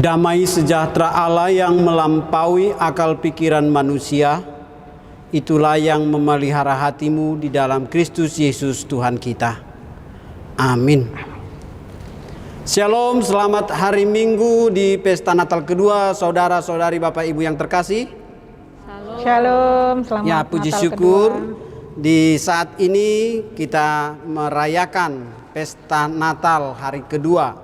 Damai sejahtera Allah yang melampaui akal pikiran manusia, itulah yang memelihara hatimu di dalam Kristus Yesus Tuhan kita. Amin. Shalom, selamat hari Minggu di pesta Natal kedua, saudara-saudari Bapak Ibu yang terkasih. Shalom, selamat ya, puji Natal syukur kedua. Di saat ini kita merayakan pesta Natal hari kedua,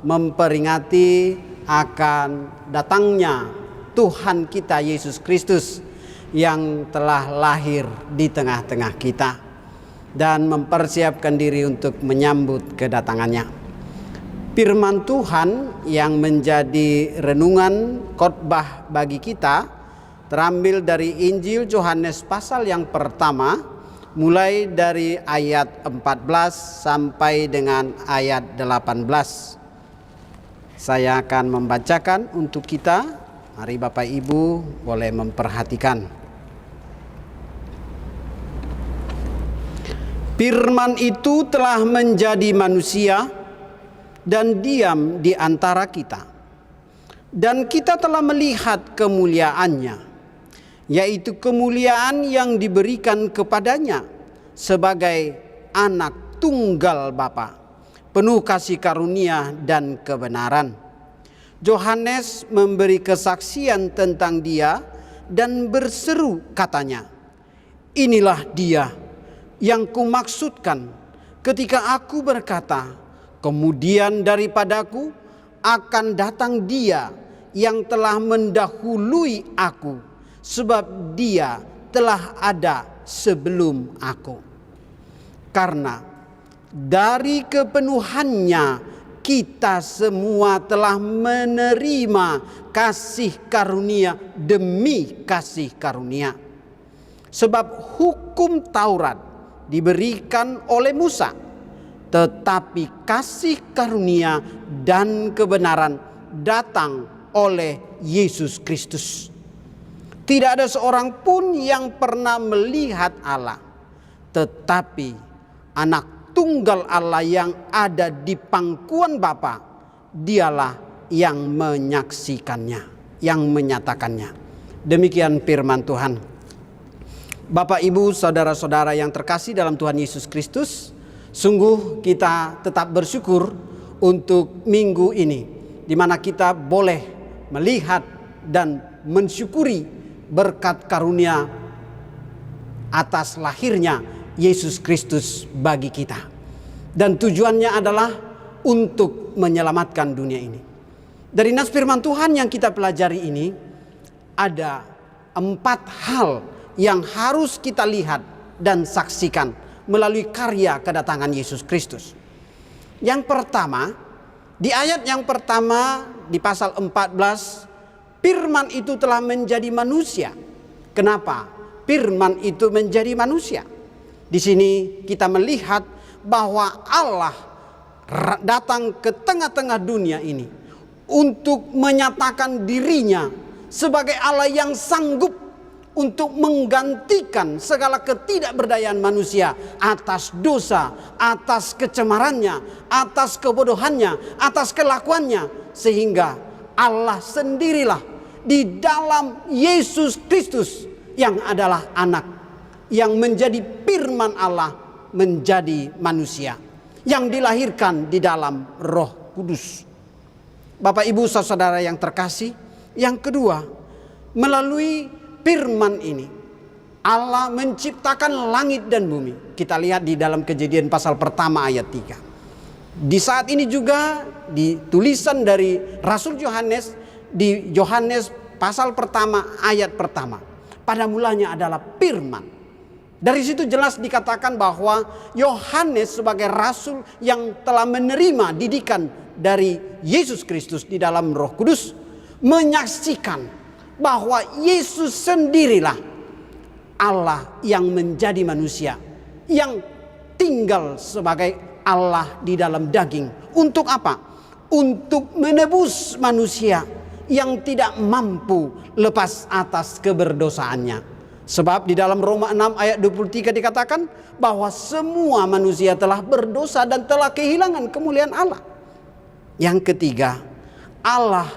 memperingati akan datangnya Tuhan kita Yesus Kristus yang telah lahir di tengah-tengah kita dan mempersiapkan diri untuk menyambut kedatangannya. Firman Tuhan yang menjadi renungan khotbah bagi kita terambil dari Injil Yohanes pasal yang pertama, mulai dari ayat 14 sampai dengan ayat 18. Saya akan membacakan untuk kita. Mari Bapak Ibu boleh memperhatikan. Firman itu telah menjadi manusia dan diam di antara kita. Dan kita telah melihat kemuliaannya, yaitu kemuliaan yang diberikan kepadanya sebagai anak tunggal Bapa, penuh kasih karunia dan kebenaran. Yohanes memberi kesaksian tentang dia dan berseru katanya, "Inilah dia yang kumaksudkan ketika aku berkata, kemudian daripadaku akan datang dia yang telah mendahului aku, sebab dia telah ada sebelum aku." Karena dari kepenuhannya kita semua telah menerima kasih karunia demi kasih karunia. Sebab hukum Taurat diberikan oleh Musa, tetapi kasih karunia dan kebenaran datang oleh Yesus Kristus. Tidak ada seorang pun yang pernah melihat Allah, tetapi anak tunggal Allah yang ada di pangkuan Bapa, dialah yang menyaksikannya, yang menyatakannya. Demikian firman Tuhan. Bapak, Ibu, saudara-saudara yang terkasih dalam Tuhan Yesus Kristus, sungguh kita tetap bersyukur untuk minggu ini, di mana kita boleh melihat dan mensyukuri berkat karunia atas lahirnya Yesus Kristus bagi kita. Dan tujuannya adalah untuk menyelamatkan dunia ini. Dari nas firman Tuhan yang kita pelajari ini, ada 4 hal yang harus kita lihat dan saksikan melalui karya kedatangan Yesus Kristus. Yang pertama, di ayat yang pertama di pasal 14, firman itu telah menjadi manusia. Kenapa firman itu menjadi manusia? Di sini kita melihat bahwa Allah datang ke tengah-tengah dunia ini untuk menyatakan dirinya sebagai Allah yang sanggup untuk menggantikan segala ketidakberdayaan manusia atas dosa, atas kecemarannya, atas kebodohannya, atas kelakuannya, sehingga Allah sendirilah di dalam Yesus Kristus yang adalah anak, yang menjadi firman Allah, menjadi manusia yang dilahirkan di dalam Roh Kudus. Bapak, Ibu, saudara yang terkasih, yang kedua, melalui firman ini Allah menciptakan langit dan bumi. Kita lihat di dalam Kejadian pasal pertama ayat 3. Di saat ini juga di tulisan dari Rasul Yohanes, di Yohanes pasal pertama ayat pertama, pada mulanya adalah firman. Dari situ jelas dikatakan bahwa Yohanes sebagai rasul yang telah menerima didikan dari Yesus Kristus di dalam Roh Kudus menyaksikan bahwa Yesus sendirilah Allah yang menjadi manusia, yang tinggal sebagai Allah di dalam daging. Untuk apa? Untuk menebus manusia yang tidak mampu lepas atas keberdosaannya. Sebab di dalam Roma 6 ayat 23 dikatakan bahwa semua manusia telah berdosa dan telah kehilangan kemuliaan Allah. Yang ketiga, Allah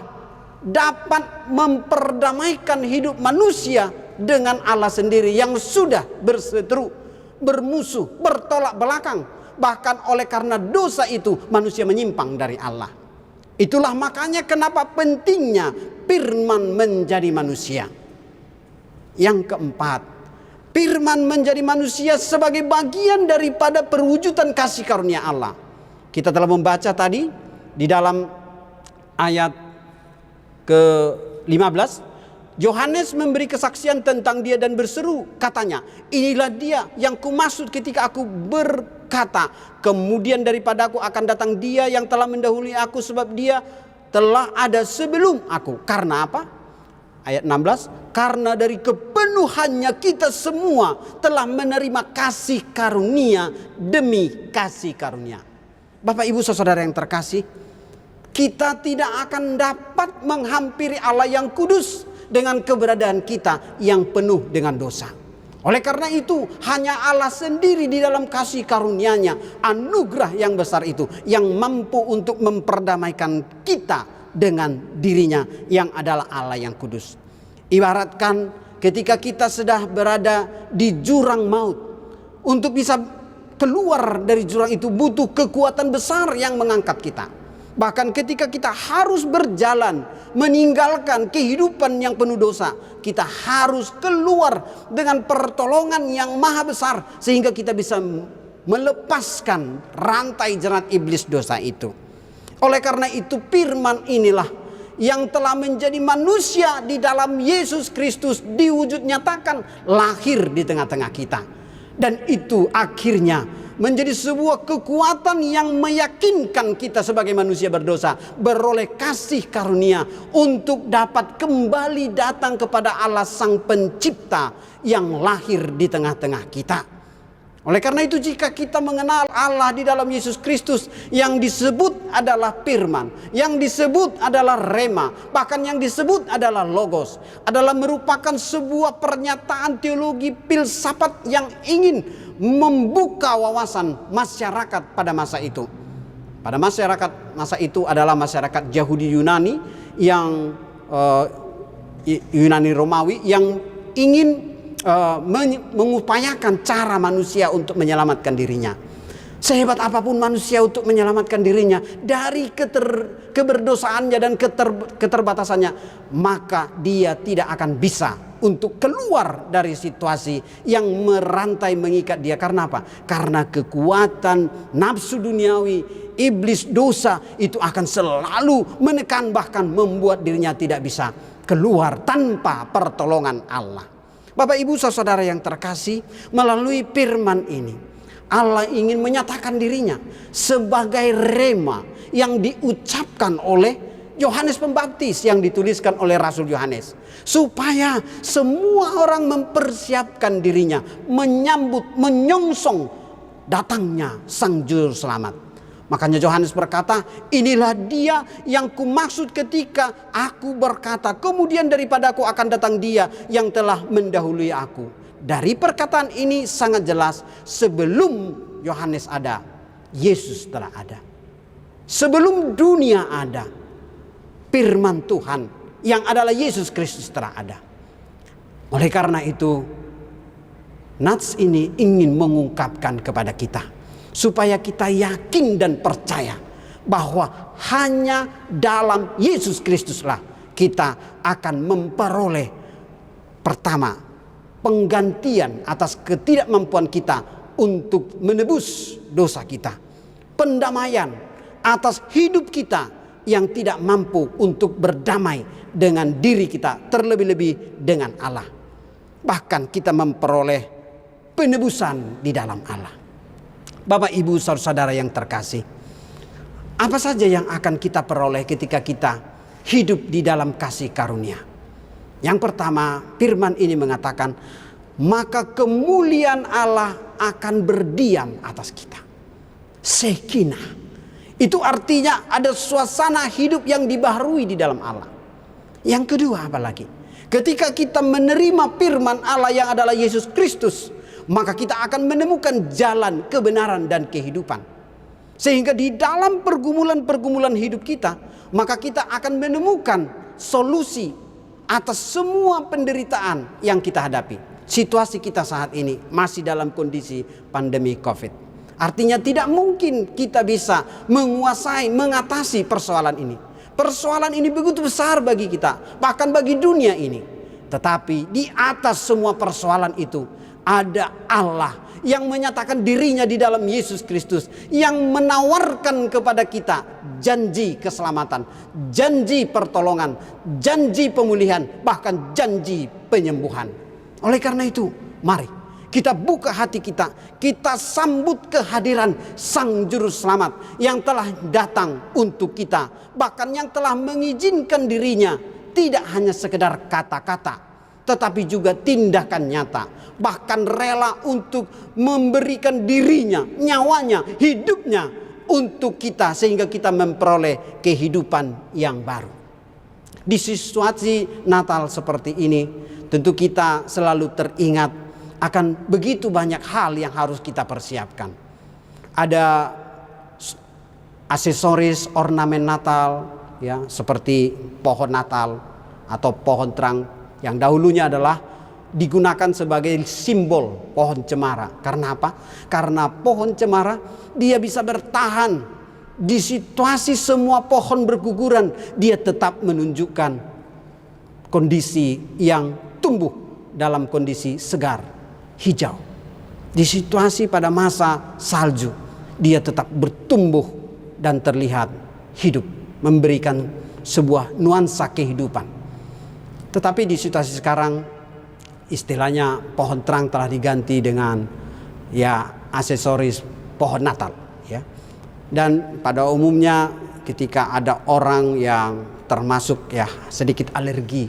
dapat memperdamaikan hidup manusia dengan Allah sendiri yang sudah berseteru, bermusuh, bertolak belakang. Bahkan oleh karena dosa itu manusia menyimpang dari Allah. Itulah makanya kenapa pentingnya firman menjadi manusia. Yang keempat, firman menjadi manusia sebagai bagian daripada perwujudan kasih karunia Allah. Kita telah membaca tadi di dalam ayat ke-15, Yohanes memberi kesaksian tentang dia dan berseru, katanya, inilah dia yang kumaksud ketika aku berkata, kemudian daripada aku akan datang dia yang telah mendahului aku, sebab dia telah ada sebelum aku. Karena apa? Ayat 16, karena dari kepenuhannya kita semua telah menerima kasih karunia demi kasih karunia. Bapak ibu saudara yang terkasih, kita tidak akan dapat menghampiri Allah yang kudus dengan keberadaan kita yang penuh dengan dosa. Oleh karena itu, hanya Allah sendiri di dalam kasih karunia-Nya, anugerah yang besar itu, yang mampu untuk memperdamaikan kita dengan dirinya yang adalah Allah yang kudus. Ibaratkan ketika kita sudah berada di jurang maut, untuk bisa keluar dari jurang itu butuh kekuatan besar yang mengangkat kita. Bahkan ketika kita harus berjalan meninggalkan kehidupan yang penuh dosa, kita harus keluar dengan pertolongan yang maha besar sehingga kita bisa melepaskan rantai jerat iblis dosa itu. Oleh karena itu firman inilah yang telah menjadi manusia di dalam Yesus Kristus diwujud nyatakan, lahir di tengah-tengah kita. Dan itu akhirnya menjadi sebuah kekuatan yang meyakinkan kita sebagai manusia berdosa beroleh kasih karunia untuk dapat kembali datang kepada Allah Sang Pencipta yang lahir di tengah-tengah kita. Oleh karena itu, jika kita mengenal Allah di dalam Yesus Kristus yang disebut adalah firman, yang disebut adalah rema, bahkan yang disebut adalah logos, adalah merupakan sebuah pernyataan teologi filsafat yang ingin membuka wawasan masyarakat pada masa itu. Pada masyarakat masa itu adalah masyarakat Yahudi Yunani yang Yunani Romawi yang ingin mengupayakan cara manusia untuk menyelamatkan dirinya. Sehebat apapun manusia untuk menyelamatkan dirinya dari keberdosaannya dan keterbatasannya, maka dia tidak akan bisa untuk keluar dari situasi yang merantai mengikat dia. Karena apa? Karena kekuatan nafsu duniawi, iblis dosa itu akan selalu menekan, bahkan membuat dirinya tidak bisa keluar tanpa pertolongan Allah. Bapak ibu saudara yang terkasih, melalui firman ini Allah ingin menyatakan dirinya sebagai rema yang diucapkan oleh Yohanes Pembaptis, yang dituliskan oleh Rasul Yohanes, supaya semua orang mempersiapkan dirinya menyambut, menyongsong datangnya Sang Juru Selamat. Makanya Yohanes berkata, inilah dia yang kumaksud ketika aku berkata, kemudian daripada aku akan datang dia yang telah mendahului aku. Dari perkataan ini sangat jelas, sebelum Yohanes ada, Yesus telah ada. Sebelum dunia ada, firman Tuhan yang adalah Yesus Kristus telah ada. Oleh karena itu, nats ini ingin mengungkapkan kepada kita, supaya kita yakin dan percaya bahwa hanya dalam Yesus Kristuslah kita akan memperoleh, pertama, penggantian atas ketidakmampuan kita untuk menebus dosa kita, pendamaian atas hidup kita yang tidak mampu untuk berdamai dengan diri kita, terlebih-lebih dengan Allah. Bahkan kita memperoleh penebusan di dalam Allah. Bapak ibu saudara yang terkasih, apa saja yang akan kita peroleh ketika kita hidup di dalam kasih karunia? Yang pertama, firman ini mengatakan, maka kemuliaan Allah akan berdiam atas kita. Shekinah. Itu artinya ada suasana hidup yang dibaharui di dalam Allah. Yang kedua apa lagi? Ketika kita menerima firman Allah yang adalah Yesus Kristus, maka kita akan menemukan jalan kebenaran dan kehidupan. Sehingga di dalam pergumulan-pergumulan hidup kita, maka kita akan menemukan solusi atas semua penderitaan yang kita hadapi. Situasi kita saat ini masih dalam kondisi pandemi COVID. Artinya tidak mungkin kita bisa mengatasi persoalan ini. Persoalan ini begitu besar bagi kita, bahkan bagi dunia ini. Tetapi di atas semua persoalan itu ada Allah yang menyatakan dirinya di dalam Yesus Kristus, yang menawarkan kepada kita janji keselamatan, janji pertolongan, janji pemulihan, bahkan janji penyembuhan. Oleh karena itu, mari kita buka hati kita, kita sambut kehadiran Sang Juru Selamat yang telah datang untuk kita, bahkan yang telah mengizinkan dirinya tidak hanya sekedar kata-kata, tetapi juga tindakan nyata, bahkan rela untuk memberikan dirinya, nyawanya, hidupnya untuk kita, sehingga kita memperoleh kehidupan yang baru. Di situasi Natal seperti ini, tentu kita selalu teringat akan begitu banyak hal yang harus kita persiapkan. Ada aksesoris ornamen Natal, ya, seperti pohon Natal atau pohon terang yang dahulunya adalah digunakan sebagai simbol pohon cemara. Karena apa? Karena pohon cemara dia bisa bertahan di situasi semua pohon berguguran, dia tetap menunjukkan kondisi yang tumbuh dalam kondisi segar, hijau. Di situasi pada masa salju, dia tetap bertumbuh dan terlihat hidup, memberikan sebuah nuansa kehidupan. Tetapi di situasi sekarang, istilahnya pohon terang telah diganti dengan aksesoris pohon Natal, ya. Dan pada umumnya ketika ada orang yang termasuk sedikit alergi,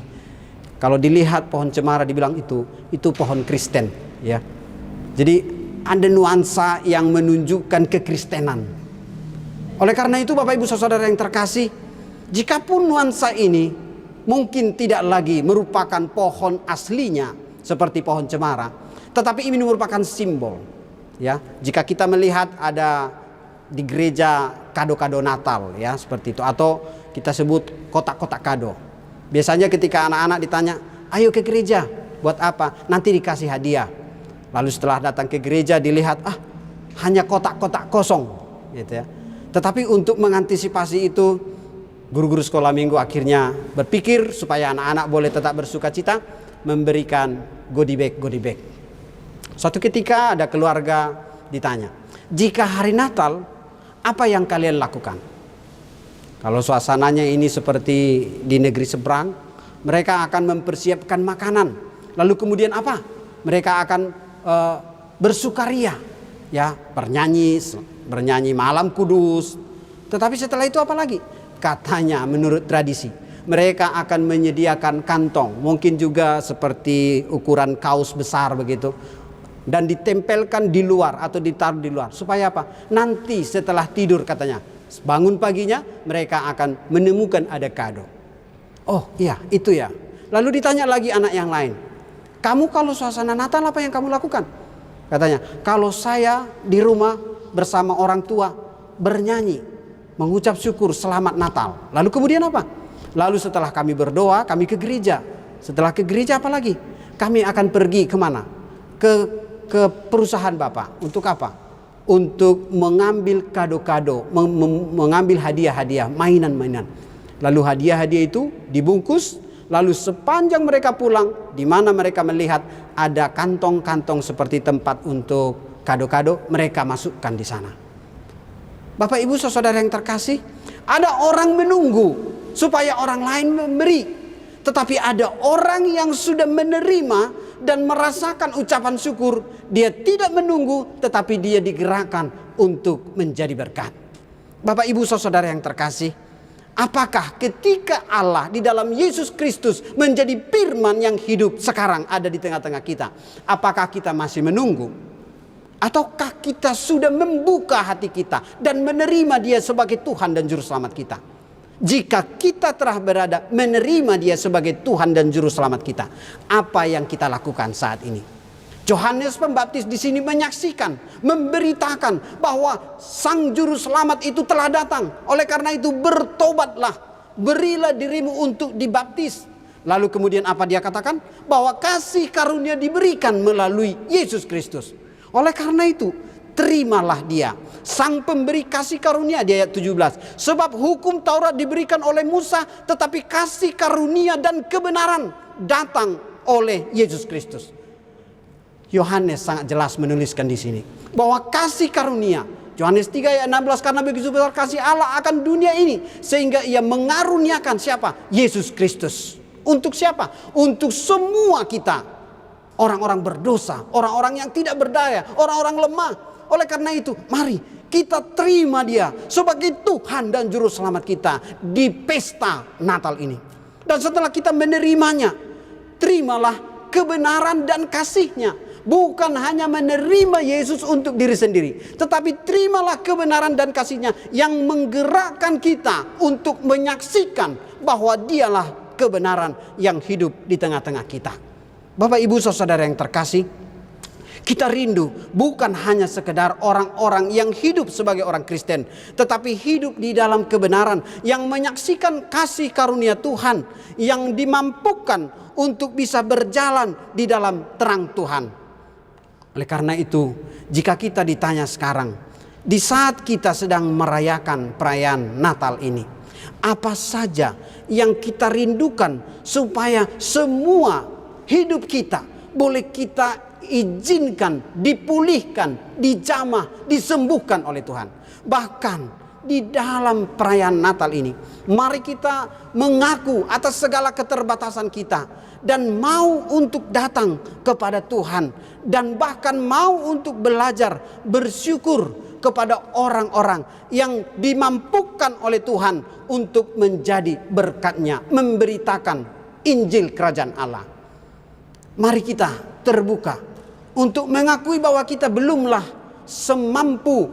kalau dilihat pohon cemara dibilang itu pohon Kristen, ya. Jadi ada nuansa yang menunjukkan kekristenan. Oleh karena itu Bapak Ibu Saudara yang terkasih, jikapun nuansa ini mungkin tidak lagi merupakan pohon aslinya seperti pohon cemara, tetapi ini merupakan simbol, ya. Jika kita melihat ada di gereja kado-kado Natal, ya, seperti itu, atau kita sebut kotak-kotak kado. Biasanya ketika anak-anak ditanya, ayo ke gereja, buat apa? Nanti dikasih hadiah. Lalu setelah datang ke gereja dilihat, hanya kotak-kotak kosong, gitu ya. Tetapi untuk mengantisipasi itu, guru-guru sekolah minggu akhirnya berpikir supaya anak-anak boleh tetap bersuka cita, memberikan goodie bag. Suatu ketika ada keluarga ditanya, jika hari Natal, apa yang kalian lakukan? Kalau suasananya ini seperti di negeri seberang, mereka akan mempersiapkan makanan. Lalu kemudian apa? Mereka akan bersukaria, ya, bernyanyi malam kudus. Tetapi setelah itu apa lagi? Katanya menurut tradisi, mereka akan menyediakan kantong, mungkin juga seperti ukuran kaos besar begitu, dan ditempelkan di luar atau ditaruh di luar. Supaya apa? Nanti setelah tidur katanya, bangun paginya mereka akan menemukan ada kado. Oh iya, itu ya. Lalu ditanya lagi anak yang lain, kamu kalau suasana Natal apa yang kamu lakukan? Katanya, kalau saya di rumah bersama orang tua bernyanyi, mengucap syukur selamat Natal. Lalu kemudian apa? Lalu setelah kami berdoa, kami ke gereja. Setelah ke gereja apa lagi? Kami akan pergi kemana? Ke perusahaan Bapak. Untuk apa? Untuk mengambil kado-kado, mengambil hadiah-hadiah, mainan-mainan. Lalu hadiah-hadiah itu dibungkus. Lalu sepanjang mereka pulang, di mana mereka melihat ada kantong-kantong seperti tempat untuk kado-kado, mereka masukkan di sana. Bapak Ibu Saudara yang terkasih, ada orang menunggu supaya orang lain memberi. Tetapi ada orang yang sudah menerima dan merasakan ucapan syukur. Dia tidak menunggu, tetapi dia digerakkan untuk menjadi berkat. Bapak Ibu Saudara yang terkasih, apakah ketika Allah di dalam Yesus Kristus menjadi firman yang hidup sekarang ada di tengah-tengah kita, apakah kita masih menunggu? Ataukah kita sudah membuka hati kita dan menerima Dia sebagai Tuhan dan Juru Selamat kita? Jika kita telah berada menerima Dia sebagai Tuhan dan Juru Selamat kita, apa yang kita lakukan saat ini? Yohanes Pembaptis di sini menyaksikan, memberitakan bahwa Sang Juru Selamat itu telah datang. Oleh karena itu bertobatlah, berilah dirimu untuk dibaptis. Lalu kemudian apa dia katakan? Bahwa kasih karunia diberikan melalui Yesus Kristus. Oleh karena itu, terimalah dia, sang pemberi kasih karunia, di ayat 17. Sebab hukum Taurat diberikan oleh Musa, tetapi kasih karunia dan kebenaran datang oleh Yesus Kristus. Yohanes sangat jelas menuliskan di sini bahwa kasih karunia, Yohanes 3 ayat 16, karena begitu besar kasih Allah akan dunia ini sehingga ia mengaruniakan siapa? Yesus Kristus. Untuk siapa? Untuk semua kita, orang-orang berdosa, orang-orang yang tidak berdaya, orang-orang lemah. Oleh karena itu, mari kita terima dia sebagai Tuhan dan Juru Selamat kita di pesta Natal ini. Dan setelah kita menerimanya, terimalah kebenaran dan kasih-Nya. Bukan hanya menerima Yesus untuk diri sendiri, tetapi terimalah kebenaran dan kasih-Nya yang menggerakkan kita untuk menyaksikan bahwa dialah kebenaran yang hidup di tengah-tengah kita. Bapak, Ibu, Saudara yang terkasih, kita rindu bukan hanya sekedar orang-orang yang hidup sebagai orang Kristen, tetapi hidup di dalam kebenaran yang menyaksikan kasih karunia Tuhan yang dimampukan untuk bisa berjalan di dalam terang Tuhan. Oleh karena itu, jika kita ditanya sekarang, di saat kita sedang merayakan perayaan Natal ini, apa saja yang kita rindukan supaya semua hidup kita boleh kita izinkan, dipulihkan, dijamah, disembuhkan oleh Tuhan. Bahkan di dalam perayaan Natal ini, mari kita mengaku atas segala keterbatasan kita dan mau untuk datang kepada Tuhan, dan bahkan mau untuk belajar bersyukur kepada orang-orang yang dimampukan oleh Tuhan untuk menjadi berkat-Nya, memberitakan Injil Kerajaan Allah. Mari kita terbuka untuk mengakui bahwa kita belumlah semampu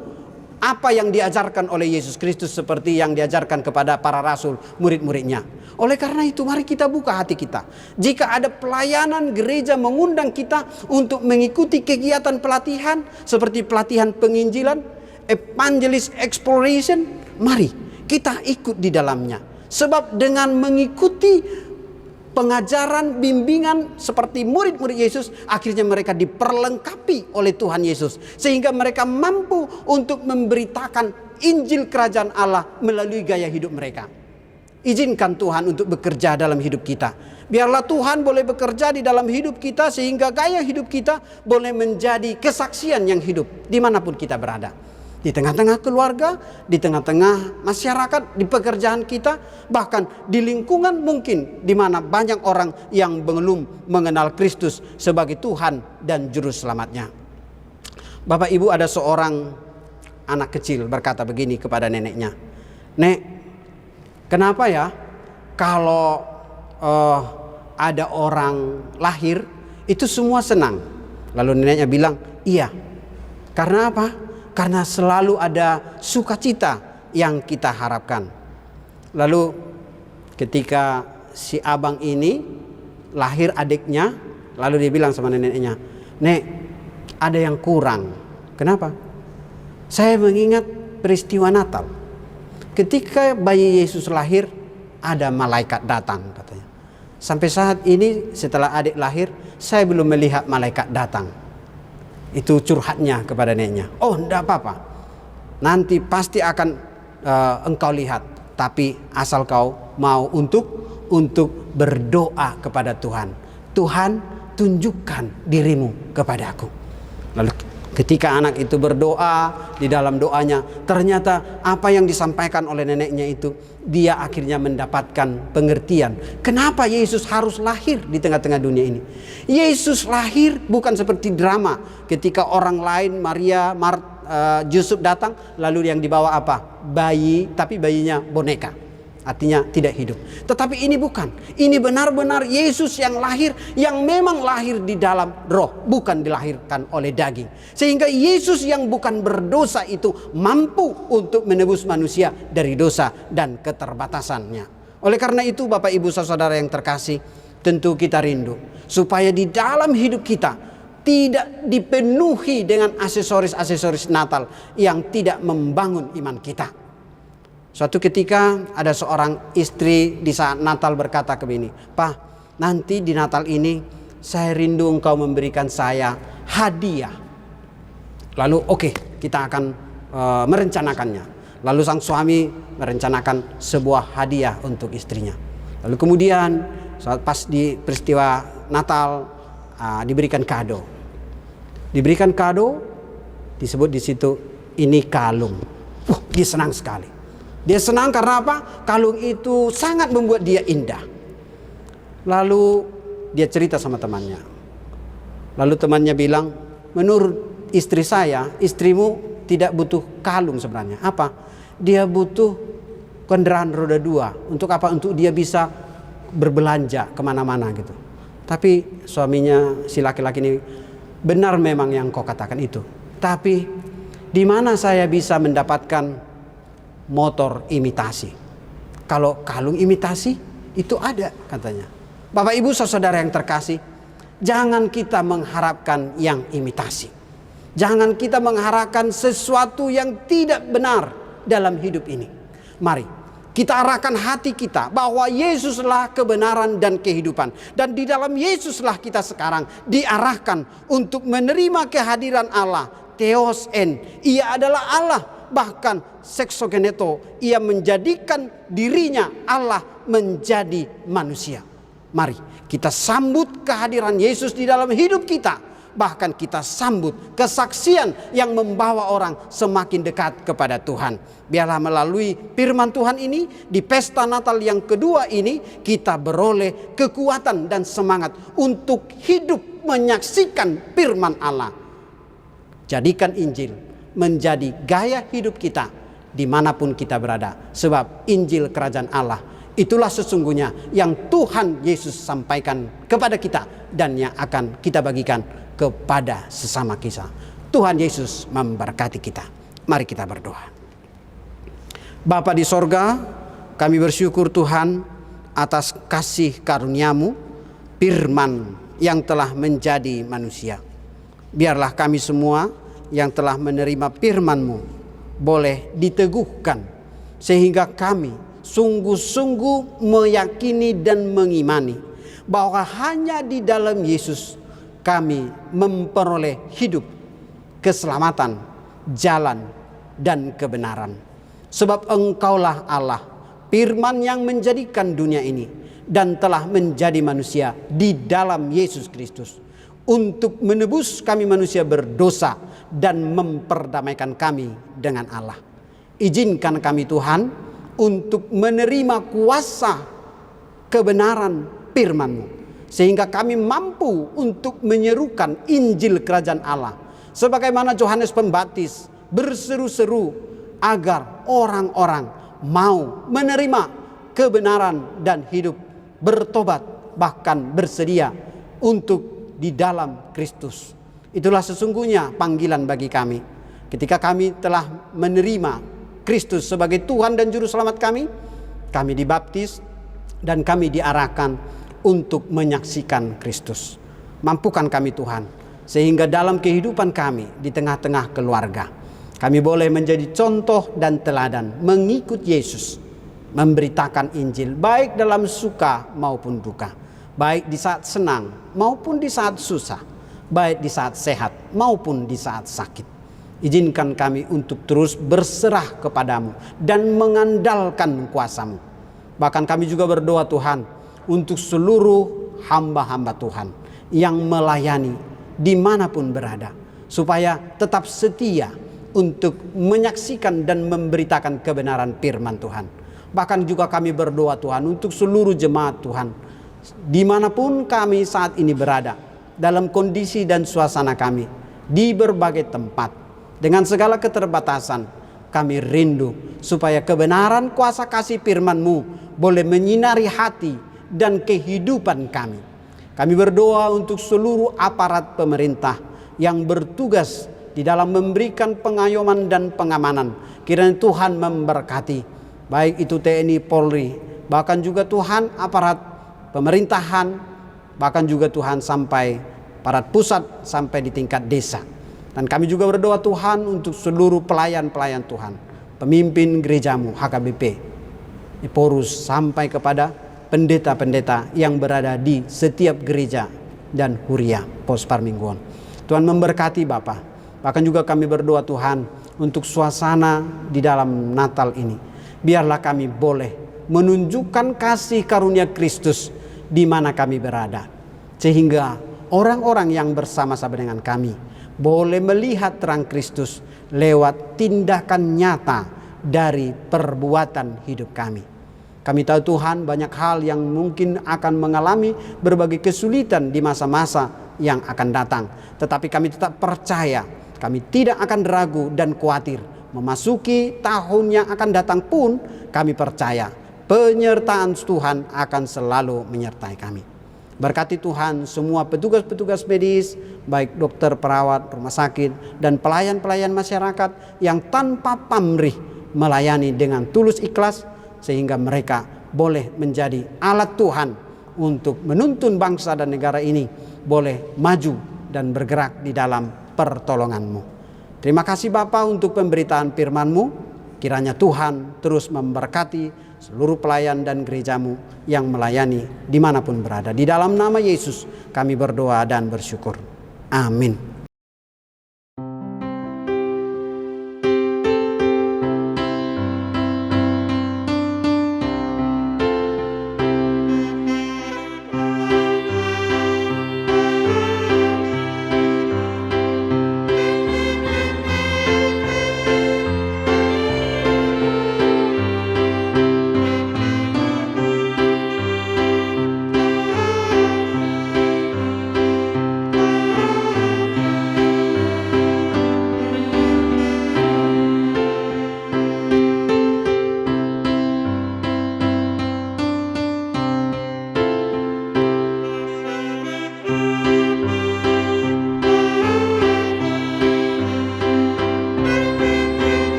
apa yang diajarkan oleh Yesus Kristus seperti yang diajarkan kepada para rasul, murid-muridnya. Oleh karena itu, mari kita buka hati kita. Jika ada pelayanan gereja mengundang kita untuk mengikuti kegiatan pelatihan seperti pelatihan penginjilan, evangelist exploration, mari kita ikut di dalamnya. Sebab dengan mengikuti pengajaran, bimbingan seperti murid-murid Yesus, akhirnya mereka diperlengkapi oleh Tuhan Yesus, sehingga mereka mampu untuk memberitakan Injil Kerajaan Allah melalui gaya hidup mereka. Izinkan Tuhan untuk bekerja dalam hidup kita. Biarlah Tuhan boleh bekerja di dalam hidup kita, sehingga gaya hidup kita boleh menjadi kesaksian yang hidup dimanapun kita berada. Di tengah-tengah keluarga, di tengah-tengah masyarakat, di pekerjaan kita, bahkan di lingkungan mungkin di mana banyak orang yang belum mengenal Kristus sebagai Tuhan dan Juru Selamatnya. Bapak, Ibu, ada seorang anak kecil berkata begini kepada neneknya, "Nek, kenapa ya kalau ada orang lahir itu semua senang?" Lalu neneknya bilang, "Iya, karena apa? Karena selalu ada sukacita yang kita harapkan." Lalu ketika si abang ini lahir adiknya, lalu dia bilang sama neneknya, "Nek, ada yang kurang." Kenapa? "Saya mengingat peristiwa Natal. Ketika bayi Yesus lahir, ada malaikat datang," katanya. "Sampai saat ini setelah adik lahir, saya belum melihat malaikat datang." Itu curhatnya kepada neneknya. "Oh, enggak apa-apa. Nanti pasti akan engkau lihat. Tapi asal kau mau untuk berdoa kepada Tuhan. Tuhan, tunjukkan dirimu kepada aku." Lalu ketika anak itu berdoa, di dalam doanya ternyata apa yang disampaikan oleh neneknya itu, dia akhirnya mendapatkan pengertian. Kenapa Yesus harus lahir di tengah-tengah dunia ini? Yesus lahir bukan seperti drama ketika orang lain, Maria, Yusuf datang, lalu yang dibawa apa? Bayi, tapi bayinya boneka. Artinya tidak hidup. Tetapi ini bukan. Ini benar-benar Yesus yang lahir, yang memang lahir di dalam roh, bukan dilahirkan oleh daging. Sehingga Yesus yang bukan berdosa itu mampu untuk menebus manusia dari dosa dan keterbatasannya. Oleh karena itu, Bapak, Ibu, Saudara yang terkasih, tentu kita rindu supaya di dalam hidup kita tidak dipenuhi dengan aksesoris-aksesoris Natal yang tidak membangun iman kita. Suatu ketika ada seorang istri di saat Natal berkata ke bini, "Pak, nanti di Natal ini saya rindu engkau memberikan saya hadiah." Lalu oke, kita akan merencanakannya. Lalu sang suami merencanakan sebuah hadiah untuk istrinya. Lalu kemudian saat pas di peristiwa Natal diberikan kado. Diberikan kado, disebut di situ ini kalung. Dia senang sekali. Dia senang karena apa? Kalung itu sangat membuat dia indah. Lalu dia cerita sama temannya. Lalu temannya bilang, menurut istri saya, istrimu tidak butuh kalung sebenarnya. Apa? Dia butuh kendaraan roda 2. Untuk apa? Untuk dia bisa berbelanja kemana-mana gitu. Tapi suaminya, si laki-laki ini, benar memang yang kau katakan itu. Tapi di mana saya bisa mendapatkan motor imitasi? Kalau kalung imitasi itu ada, katanya. Bapak Ibu saudara yang terkasih, jangan kita mengharapkan yang imitasi. Jangan kita mengharapkan sesuatu yang tidak benar dalam hidup ini. Mari kita arahkan hati kita bahwa Yesuslah kebenaran dan kehidupan. Dan di dalam Yesuslah kita sekarang diarahkan untuk menerima kehadiran Allah. Theos en, ia adalah Allah. Bahkan seksogeneto, ia menjadikan dirinya Allah menjadi manusia. Mari kita sambut kehadiran Yesus di dalam hidup kita. Bahkan kita sambut kesaksian yang membawa orang semakin dekat kepada Tuhan. Biarlah melalui firman Tuhan ini, di pesta Natal yang kedua ini, kita beroleh kekuatan dan semangat untuk hidup menyaksikan firman Allah. Jadikan Injil menjadi gaya hidup kita dimanapun kita berada. Sebab Injil Kerajaan Allah itulah sesungguhnya yang Tuhan Yesus sampaikan kepada kita dan yang akan kita bagikan kepada sesama kita. Tuhan Yesus memberkati kita. Mari kita berdoa. Bapa di sorga, kami bersyukur Tuhan atas kasih karunia-Mu, firman yang telah menjadi manusia. Biarlah kami semua yang telah menerima firman-Mu boleh diteguhkan, sehingga kami sungguh-sungguh meyakini dan mengimani bahwa hanya di dalam Yesus kami memperoleh hidup, keselamatan, jalan, dan kebenaran. Sebab Engkaulah Allah, firman yang menjadikan dunia ini dan telah menjadi manusia di dalam Yesus Kristus untuk menebus kami manusia berdosa dan memperdamaikan kami dengan Allah. Izinkan kami Tuhan untuk menerima kuasa kebenaran firman-Mu, sehingga kami mampu untuk menyerukan Injil Kerajaan Allah. Sebagaimana Yohanes Pembaptis berseru-seru agar orang-orang mau menerima kebenaran dan hidup, bertobat, bahkan bersedia untuk di dalam Kristus. Itulah sesungguhnya panggilan bagi kami. Ketika kami telah menerima Kristus sebagai Tuhan dan Juru Selamat kami dibaptis dan kami diarahkan untuk menyaksikan Kristus. Mampukan kami Tuhan, sehingga dalam kehidupan kami di tengah-tengah keluarga, kami boleh menjadi contoh dan teladan mengikut Yesus, memberitakan Injil baik dalam suka maupun duka, baik di saat senang maupun di saat susah, baik di saat sehat maupun di saat sakit. Izinkan kami untuk terus berserah kepadamu dan mengandalkan kuasa-Mu. Bahkan kami juga berdoa Tuhan untuk seluruh hamba-hamba Tuhan yang melayani dimanapun berada, supaya tetap setia untuk menyaksikan dan memberitakan kebenaran firman Tuhan. Bahkan juga kami berdoa Tuhan untuk seluruh jemaat Tuhan dimanapun kami saat ini berada, dalam kondisi dan suasana kami di berbagai tempat, dengan segala keterbatasan, kami rindu supaya kebenaran kuasa kasih firman-Mu boleh menyinari hati dan kehidupan kami. Kami berdoa untuk seluruh aparat pemerintah yang bertugas di dalam memberikan pengayoman dan pengamanan. Kiranya Tuhan memberkati, baik itu TNI, Polri, bahkan juga Tuhan aparat pemerintahan, bahkan juga Tuhan sampai aparat pusat sampai di tingkat desa. Dan kami juga berdoa Tuhan untuk seluruh pelayan-pelayan Tuhan, pemimpin gerejamu HKBP, Porus, sampai kepada pendeta-pendeta yang berada di setiap gereja dan huria Pos Parmingguan. Tuhan memberkati Bapak. Bahkan juga kami berdoa Tuhan untuk suasana di dalam Natal ini. Biarlah kami boleh menunjukkan kasih karunia Kristus di mana kami berada. Sehingga orang-orang yang bersama-sama dengan kami boleh melihat terang Kristus lewat tindakan nyata dari perbuatan hidup kami. Kami tahu Tuhan banyak hal yang mungkin akan mengalami berbagai kesulitan di masa-masa yang akan datang. Tetapi kami tetap percaya, kami tidak akan ragu dan khawatir. Memasuki tahun yang akan datang pun kami percaya penyertaan Tuhan akan selalu menyertai kami. Berkati Tuhan semua petugas-petugas medis, baik dokter, perawat, rumah sakit, dan pelayan-pelayan masyarakat yang tanpa pamrih melayani dengan tulus ikhlas, sehingga mereka boleh menjadi alat Tuhan untuk menuntun bangsa dan negara ini boleh maju dan bergerak di dalam pertolongan-Mu. Terima kasih Bapa untuk pemberitaan firman-Mu. Kiranya Tuhan terus memberkati seluruh pelayan dan gereja-Mu yang melayani dimanapun berada. Di dalam nama Yesus kami berdoa dan bersyukur. Amin.